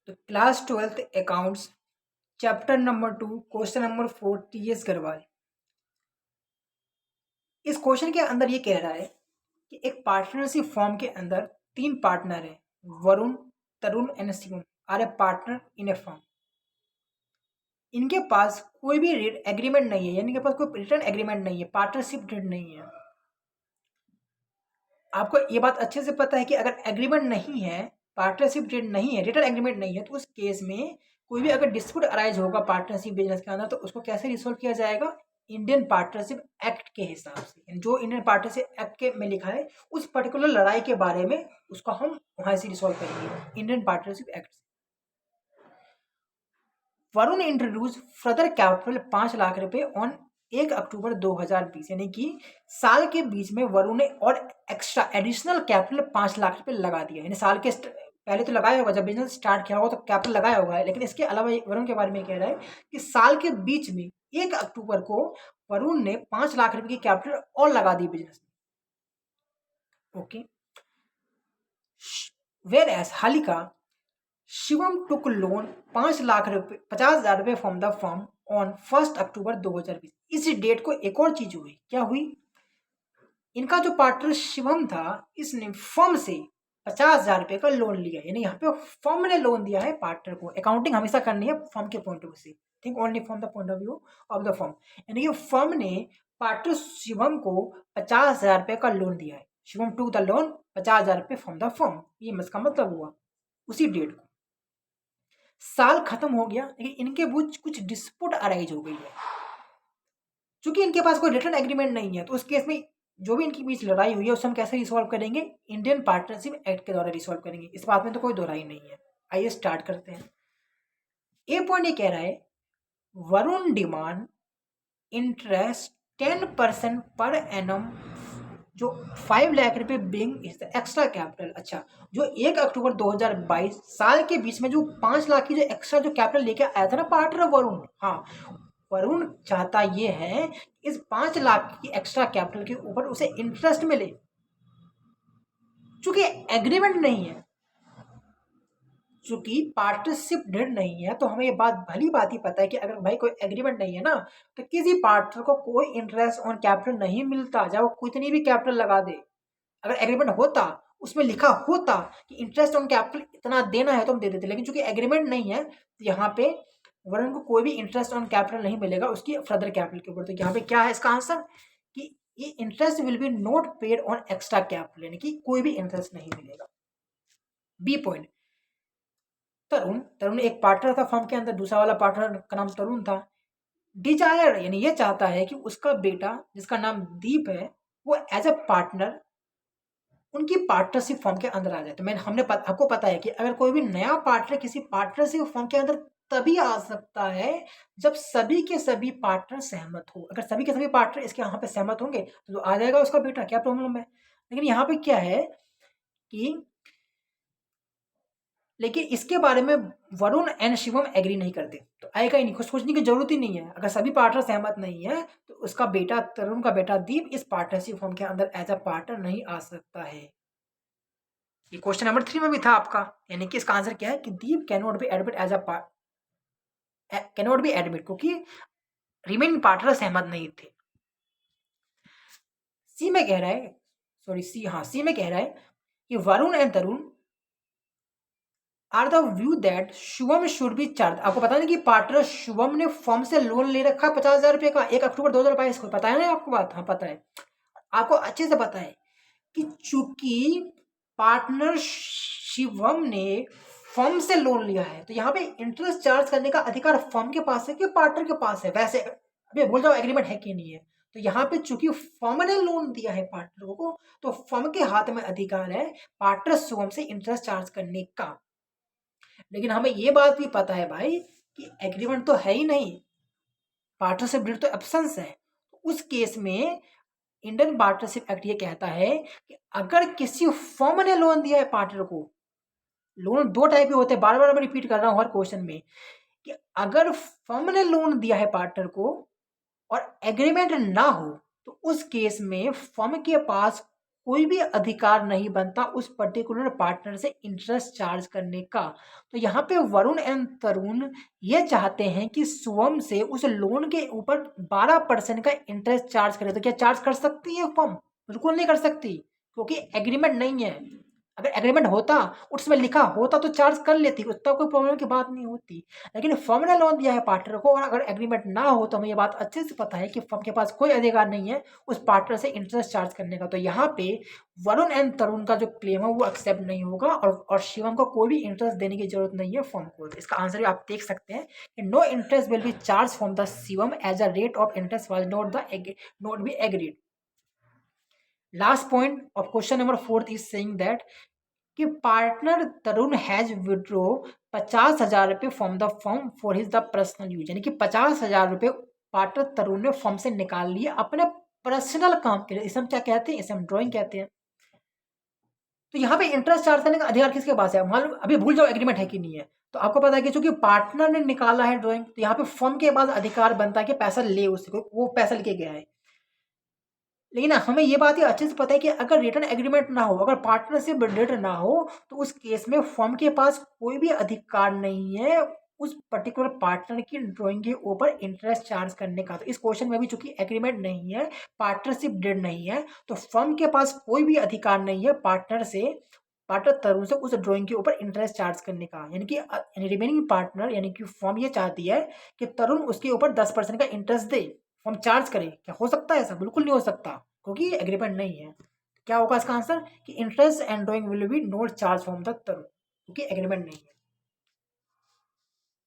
तो class 12th accounts chapter number 2 question number 4 TS Grewal. इस question के अंदर ये कह रहा है कि एक पार्टनरशिप फॉर्म के अंदर 3 पार्टनर हैं, Varun, Tarun and Shivam are a partner in a firm. इनके पास कोई भी एग्रीमेंट नहीं है, यानी इनके पास कोई रिटर्न एग्रीमेंट नहीं है, पार्टनरशिप डीड नहीं है। आपको ये बात अच्छे से पता है कि अगर एग्रीमेंट नहीं है, पार्टनरशिप डीड नहीं है, रिटर्न एग्रीमेंट नहीं है, तो उस केस में कोई भी अगर डिस्प्यूट अराइज होगा पार्टनरशिप बिजनेस के अंदर, तो उसको कैसे रिसोल्व किया जाएगा? इंडियन पार्टनरशिप एक्ट के हिसाब से। जो इंडियन पार्टनरशिप एक्ट के में लिखा है उस पर्टिकुलर लड़ाई के बारे में उसका हम वहां से रिसोल्व करेंगे इंडियन पार्टनरशिप एक्ट से। Varun introduce further capital 5 lakh रुपए ऑन 1 अक्टूबर 2020, यानी कि साल के बीच में वरुण ने और एक्स्ट्रा एडिशनल कैपिटल 5 लाख रुपए लगा दिया। यानी साल के पहले तो लगाया होगा, जब बिजनेस स्टार्ट किया होगा तो कैपिटल लगाया होगा, लेकिन इसके अलावा वरुण के बारे में कह रहा है कि साल के बीच में 1 अक्टूबर को वरुण ने 5 लाख रुपए की कैपिटल और लगा दी बिजनेस में। Okay, whereas Halika Shivam took loan 5 lakh रुपए 50,000 रुपए from the firm on 1 October 2020। इस डेट को एक और चीज हुई, क्या हुई? इनका जो पार्टनर शिवम था, इसने फर्म से 50,000 रुपए का लोन लिया। यानी यहाँ पे फर्म ने लोन दिया है पार्टनर को। अकाउंटिंग हमेशा करनी है फर्म के पॉइंट ऑफ व्यू से, think only from the point of view of the firm. यानी कि फर्म ने पार्टनर शिवम को 50,000 रुपए का लोन दिया है। शिवम टू द लोन 50,000 रुपए फ्रॉम द फर्म, ये इसका मतलब हुआ। उसी डेट को साल खत्म हो गया, लेकिन इनके बीच कुछ डिस्प्यूट अराइज हो गई है। चूंकि इनके पास कोई रिटर्न एग्रीमेंट नहीं है, तो उस केस में जो भी इनके बीच लड़ाई हुई है उसे हम कैसे रिसॉल्व करेंगे? इंडियन पार्टनरशिप एक्ट के द्वारा रिसॉल्व करेंगे। इस बात में तो कोई दोहराई नहीं है। आइए स्टार्ट करते हैं। ए पॉइंट ये कह रहा है Varun demand interest 10% per annum, जो 5 लाख रुपए being is the extra capital. अच्छा, जो 1 अक्टूबर 2022 साल के बीच में जो 5 लाख की जो एक्स्ट्रा जो कैपिटल लेके आया था ना पार्टनर वरुण, हाँ, वरुण चाहता ये है इस 5 लाख की एक्स्ट्रा कैपिटल के ऊपर उसे इंटरेस्ट मिले। चूंकि एग्रीमेंट नहीं है, चूंकि पार्टनरशिप डीड नहीं है, तो हमें ये बात भली बात ही पता है कि अगर भाई कोई एग्रीमेंट नहीं है ना, तो किसी पार्टनर को कोई इंटरेस्ट ऑन कैपिटल नहीं मिलता, चाहे वो कितनी भी कैपिटल लगा दे। अगर एग्रीमेंट होता, उसमें लिखा होता कि इंटरेस्ट ऑन कैपिटल इतना देना है तो हम दे देते, लेकिन चूंकि एग्रीमेंट नहीं है तो यहाँ पे वरुण को कोई भी इंटरेस्ट ऑन कैपिटल नहीं मिलेगा उसकी फर्दर कैपिटल के ऊपर। तो यहाँ पे क्या है इसका आंसर कि ये interest will be not paid on extra capital, यानी कि कोई भी इंटरेस्ट नहीं मिलेगा। बी पॉइंट, तरुण तरुण एक पार्टनर था फर्म के अंदर, दूसरा वाला पार्टनर का नाम तरुण था। डिजायर यानी ये चाहता है कि उसका बेटा जिसका नाम दीप है वो एज अ पार्टनर उनकी पार्टनरशिप फर्म के अंदर आ जाए। तो आपको पता है कि अगर कोई भी नया पार्टनर किसी पार्टनरशिप फर्म के अंदर तभी आ सकता है जब सभी के सभी पार्टनर सहमत हो। अगर सभी के सभी पार्टनर इसके यहाँ पे सहमत होंगे तो आ जाएगा उसका बेटा, क्या प्रॉब्लम है? लेकिन यहाँ पे क्या है कि लेकिन इसके बारे में वरुण एंड शिवम एग्री नहीं करते, तो आएगा ही नहीं, कुछ सोचने की जरूरत ही नहीं है। अगर सभी पार्टनर सहमत नहीं है तो उसका बेटा तरुण का बेटा दीप इस पार्टनरशिप फर्म के अंदर एज अ पार्टनर नहीं आ सकता है। ये क्वेश्चन नंबर 3 में भी था आपका, यानी कि इसका आंसर क्या है कि Deep cannot be admit as a cannot be admit, क्योंकि रिमेनिंग पार्टनर सहमत नहीं थे। सी में कह रहा है, सी में कह रहा है कि Varun and Tarun are the view that Shubham should be charge. आपको पता नहीं कि पार्टनर शुभम ने फर्म से लोन ले रखा है 50,000 रुपए का 1 अक्टूबर 2022 को, पता है ना आपको बात? हाँ पता है, आपको अच्छे से पता है कि चूंकि पार्टनर शिवम ने फर्म से लोन लिया है तो यहाँ पे इंटरेस्ट चार्ज करने का अधिकार फर्म के पास है कि पार्टनर के पास है? वैसे अभी बोल जाओ एग्रीमेंट है कि नहीं है। तो यहाँ पे चूंकि फर्म ने लोन दिया है पार्टनर को, तो फर्म के हाथ में अधिकार है पार्टनर शिवम से इंटरेस्ट चार्ज करने का। लेकिन हमें ये बात भी पता है भाई कि एग्रीमेंट तो है ही नहीं, पार्टनरशिप डीड तो एब्सेंस है। उस केस में इंडियन पार्टनरशिप एक्ट ये कहता है कि अगर किसी फर्म ने लोन दिया है पार्टनर को, लोन 2 टाइप के होते हैं, बार बार मैं रिपीट कर रहा हूं हर क्वेश्चन में, कि अगर फर्म ने लोन दिया है पार्टनर को और एग्रीमेंट ना हो तो उस केस में फर्म के पास कोई भी अधिकार नहीं बनता उस पर्टिकुलर पार्टनर से इंटरेस्ट चार्ज करने का। तो यहाँ पे वरुण एंड तरुण ये चाहते हैं कि शिवम से उस लोन के ऊपर 12% का इंटरेस्ट चार्ज करे। तो क्या चार्ज कर सकती है फर्म? बिल्कुल नहीं कर सकती, क्योंकि एग्रीमेंट नहीं है। अगर एग्रीमेंट होता, उसमें लिखा होता तो चार्ज कर लेती, उतना कोई प्रॉब्लम की बात नहीं होती। लेकिन फर्म ने लोन दिया है पार्टनर को, और अगर एग्रीमेंट ना हो तो हमें ये बात अच्छे से पता है कि फर्म के पास कोई अधिकार नहीं है उस पार्टनर से इंटरेस्ट चार्ज करने का। तो यहाँ पे वरुण एंड तरुण का जो क्लेम है वो एक्सेप्ट नहीं होगा, और शिवम को कोई भी इंटरेस्ट देने की जरूरत नहीं है फर्म को। इसका आंसर भी आप देख सकते हैं कि no interest will be charge from the Shivam as a rate of interest was not be agreed. Last point of question number 4 is saying that कि पार्टनर तरुण हैज विड्रॉ 50,000 रुपये from the firm for his the personal use. यानी कि 50,000 रुपये partner तरुण ने firm से निकाल लिए अपने पर्सनल काम के लिए। इसे हम क्या कहते हैं? इसे हम ड्राइंग कहते हैं। तो यहाँ पे इंटरेस्ट चार्ज करने का अधिकार किसके पास है? मान लो अभी भूल जाओ एग्रीमेंट है कि नहीं है, तो आपको पता है कि चूंकि पार्टनर ने निकाला है ड्राइंग, तो यहाँ पे फर्म के पास अधिकार बनता है कि पैसा ले उससे, वो पैसा लेके गया है। लेकिन हमें ये बात ही अच्छे से पता है कि अगर रिटर्न एग्रीमेंट ना हो, अगर पार्टनरशिप डेट ना हो, तो उस केस में फर्म के पास कोई भी अधिकार नहीं है उस पर्टिकुलर पार्टनर की ड्राइंग के ऊपर इंटरेस्ट चार्ज करने का। तो इस क्वेश्चन में भी चूंकि एग्रीमेंट नहीं है, पार्टनरशिप डेट नहीं है, तो फर्म के पास कोई भी अधिकार नहीं है पार्टनर तरुण से उस ड्राइंग के ऊपर इंटरेस्ट चार्ज करने का। यानी कि रिमेनिंग पार्टनर यानी कि फर्म ये चाहती है कि तरुण उसके ऊपर 10% का इंटरेस्ट दे, हम चार्ज करें। क्या हो सकता है ऐसा? बिल्कुल नहीं हो सकता, क्योंकि एग्रीमेंट नहीं है। क्या होगा इसका आंसर? कि interest and drawing will be not charge from the Tarun, क्योंकि एग्रीमेंट नहीं है।